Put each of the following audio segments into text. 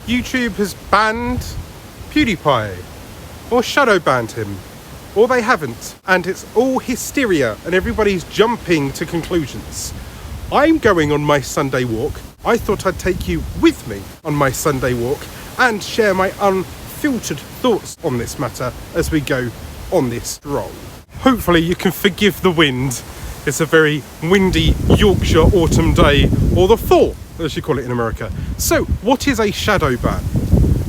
YouTube has banned PewDiePie or shadow banned him, or they haven't, and it's all hysteria and everybody's jumping to conclusions. I'm going on my Sunday walk. I thought I'd take you with me on my Sunday walk and share my unfiltered thoughts on this matter as we go on this stroll. Hopefully you can forgive the wind. It's a very windy Yorkshire autumn day, or the fall, as you call it in America. So, what is a shadow ban?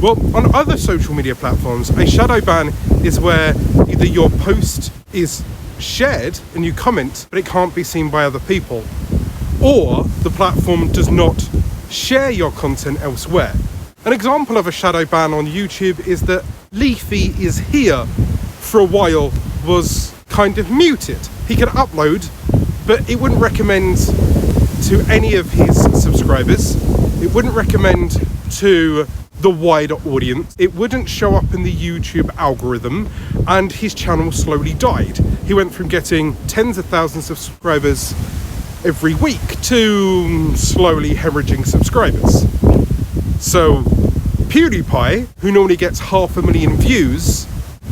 Well, on other social media platforms, a shadow ban is where either your post is shared and you comment, but it can't be seen by other people, or the platform does not share your content elsewhere. An example of a shadow ban on YouTube is that Leafy Is Here for a while was kind of muted. He could upload, but it wouldn't recommend to any of his subscribers. It wouldn't recommend to the wider audience. It wouldn't show up in the YouTube algorithm, and his channel slowly died. He went from getting tens of thousands of subscribers every week to slowly hemorrhaging subscribers. So PewDiePie, who normally gets 500,000 views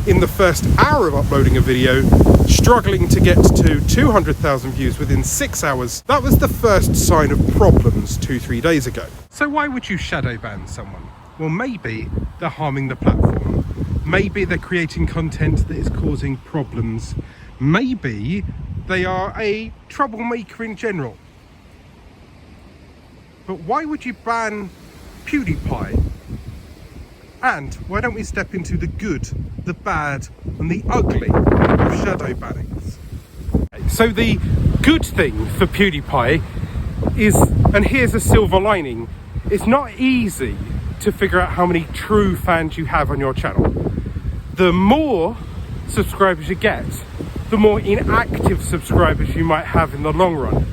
in the first hour of uploading a video, struggling to get to 200,000 views within 6 hours, that was the first sign of problems 2-3 days ago. So why would you shadow ban someone? Well, maybe they're harming the platform. Maybe they're creating content that is causing problems. Maybe they are a troublemaker in general. But why would you ban PewDiePie? And why don't we step into the good, the bad, and the ugly of shadow bannings? So the good thing for PewDiePie is, and here's a silver lining, it's not easy to figure out how many true fans you have on your channel. The more subscribers you get, the more inactive subscribers you might have in the long run.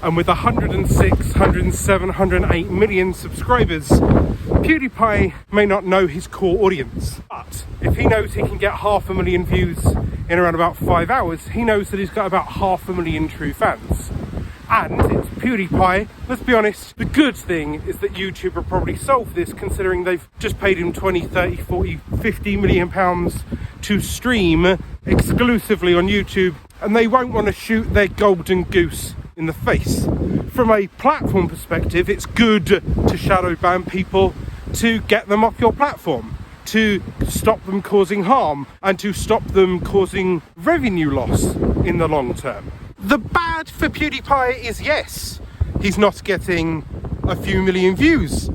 And with 106, 107, 108 million subscribers, PewDiePie may not know his core audience. But if he knows he can get 500,000 views in around about 5 hours, he knows that he's got about 500,000 true fans. And it's PewDiePie. Let's be honest, the good thing is that YouTube will probably solve this, considering they've just paid him 20, 30, 40, 50 million pounds to stream exclusively on YouTube, and they won't want to shoot their golden goose in the face. From a platform perspective, it's good to shadow ban people to get them off your platform, to stop them causing harm, and to stop them causing revenue loss in the long term. The bad for PewDiePie is, yes, he's not getting a few million views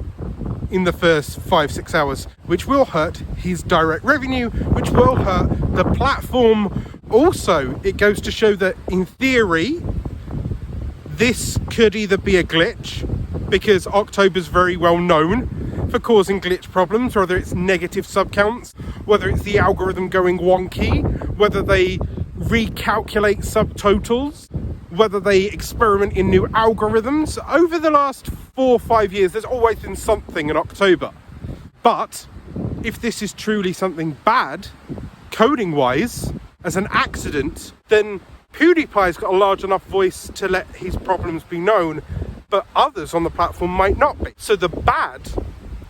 in the first 5-6 hours, which will hurt his direct revenue, which will hurt the platform. Also, it goes to show that in theory, this could either be a glitch, because October's very well known for causing glitch problems, whether it's negative sub counts, whether it's the algorithm going wonky, whether they recalculate subtotals, whether they experiment in new algorithms. Over the last 4 or 5 years, there's always been something in October. But if this is truly something bad, coding wise, as an accident, then PewDiePie's got a large enough voice to let his problems be known, but others on the platform might not be. So the bad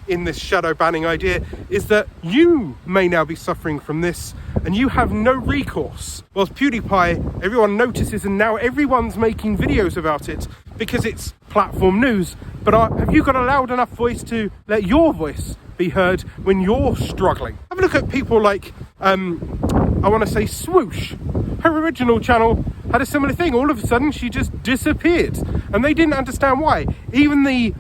in this shadow banning idea is that you may now be suffering from this and you have no recourse. Whilst PewDiePie, everyone notices, and now everyone's making videos about it because it's platform news. But have you got a loud enough voice to let your voice be heard when you're struggling? Have a look at people like, I want to say Swoosh. Her original channel had a similar thing. All of a sudden, she just disappeared, and they didn't understand why. Even the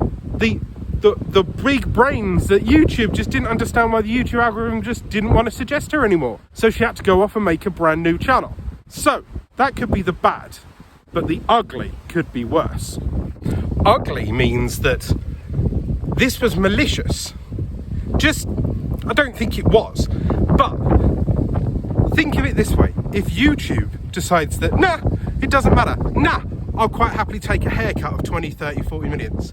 big brains at YouTube just didn't understand why the YouTube algorithm just didn't want to suggest her anymore. So she had to go off and make a brand new channel. So that could be the bad, but the ugly could be worse. Ugly means that this was malicious. I don't think it was, but think of it this way. If YouTube decides that, nah, it doesn't matter, nah, I'll quite happily take a haircut of 20, 30, 40 millions,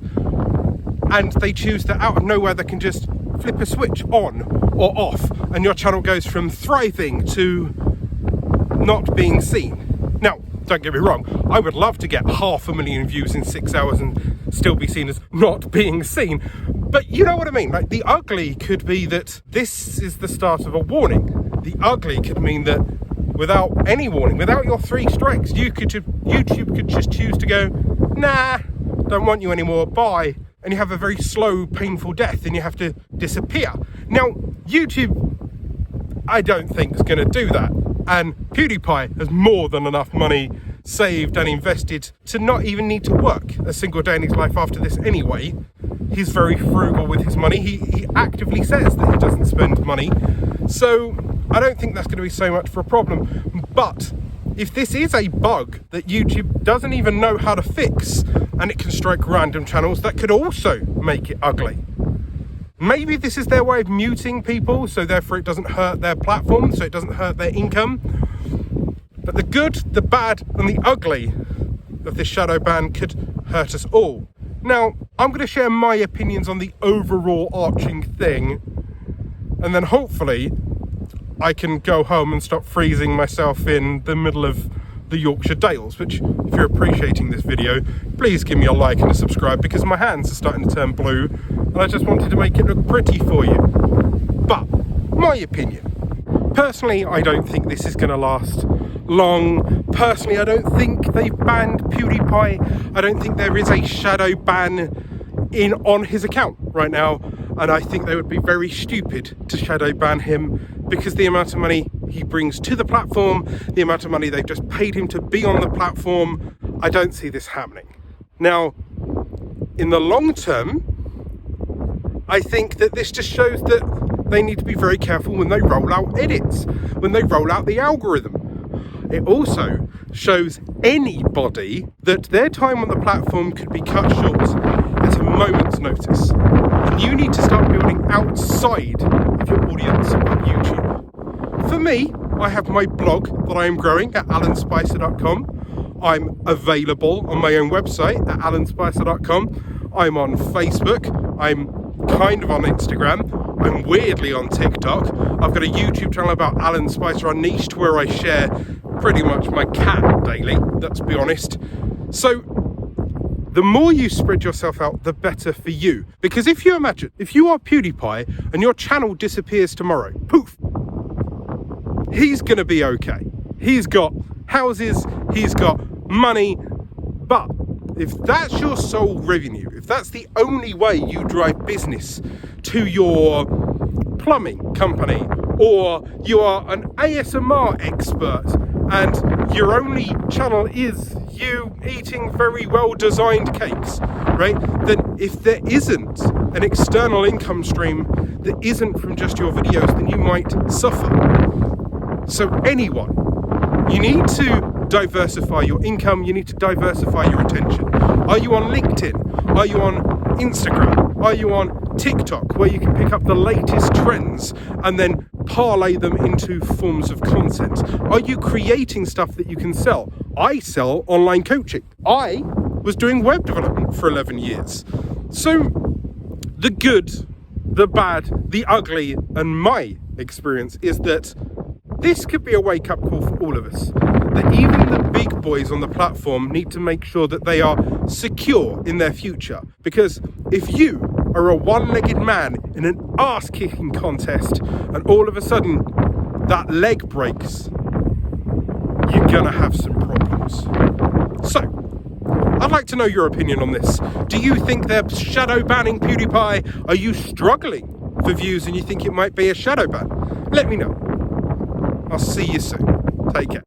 and they choose that out of nowhere they can just flip a switch on or off, and your channel goes from thriving to not being seen. Now, don't get me wrong, I would love to get 500,000 views in 6 hours and still be seen as not being seen, But you know what I mean? Like, the ugly could be that this is the start of a warning. The ugly could mean that without any warning, without your 3 strikes, YouTube could just choose to go, nah, don't want you anymore, bye. And you have a very slow, painful death and you have to disappear. Now, YouTube, I don't think is going to do that. And PewDiePie has more than enough money saved and invested to not even need to work a single day in his life after this anyway. He's very frugal with his money. He actively says that he doesn't spend money. So I don't think that's going to be so much for a problem. But if this is a bug that YouTube doesn't even know how to fix, and it can strike random channels, that could also make it ugly. Maybe this is their way of muting people, so therefore it doesn't hurt their platform, so it doesn't hurt their income. But the good, the bad, and the ugly of this shadow ban could hurt us all. Now, I'm going to share my opinions on the overall arching thing, and then hopefully I can go home and stop freezing myself in the middle of the Yorkshire Dales, which, if you're appreciating this video, please give me a like and a subscribe, because my hands are starting to turn blue and I just wanted to make it look pretty for you. But my opinion, personally, I don't think this is going to last long. Personally, I don't think they've banned PewDiePie. I don't think there is a shadow ban on his account right now, and I think they would be very stupid to shadow ban him, because the amount of money he brings to the platform, the amount of money they've just paid him to be on the platform, I don't see this happening. Now, in the long term, I think that this just shows that they need to be very careful when they roll out edits, when they roll out the algorithm. It also shows anybody that their time on the platform could be cut short at a moment's notice. And you need to start building outside of your audience on YouTube. For me, I have my blog that I am growing at alanspicer.com. I'm available on my own website at alanspicer.com. I'm on Facebook. I'm kind of on Instagram. I'm weirdly on TikTok. I've got a YouTube channel about Alan Spicer Unleashed, where I share pretty much my cat daily, let's be honest. So the more you spread yourself out, the better for you. Because if you imagine, if you are PewDiePie and your channel disappears tomorrow, poof, he's going to be okay. He's got houses, he's got money, but if that's your sole revenue, if that's the only way you drive business to your plumbing company, or you are an ASMR expert and your only channel is you eating very well designed cakes, right? Then if there isn't an external income stream that isn't from just your videos, then you might suffer. So anyone, you need to diversify your income, you need to diversify your attention. Are you on LinkedIn? Are you on Instagram? Are you on TikTok, where you can pick up the latest trends and then parlay them into forms of content? Are you creating stuff that you can sell? I sell online coaching. I was doing web development for 11 years. So the good, the bad, the ugly, and my experience is that this could be a wake-up call for all of us. That even the big boys on the platform need to make sure that they are secure in their future. Because if you are a one-legged man in an ass-kicking contest and all of a sudden that leg breaks, you're gonna have some problems. So, I'd like to know your opinion on this. Do you think they're shadow banning PewDiePie? Are you struggling for views and you think it might be a shadow ban? Let me know. I'll see you soon. Take care.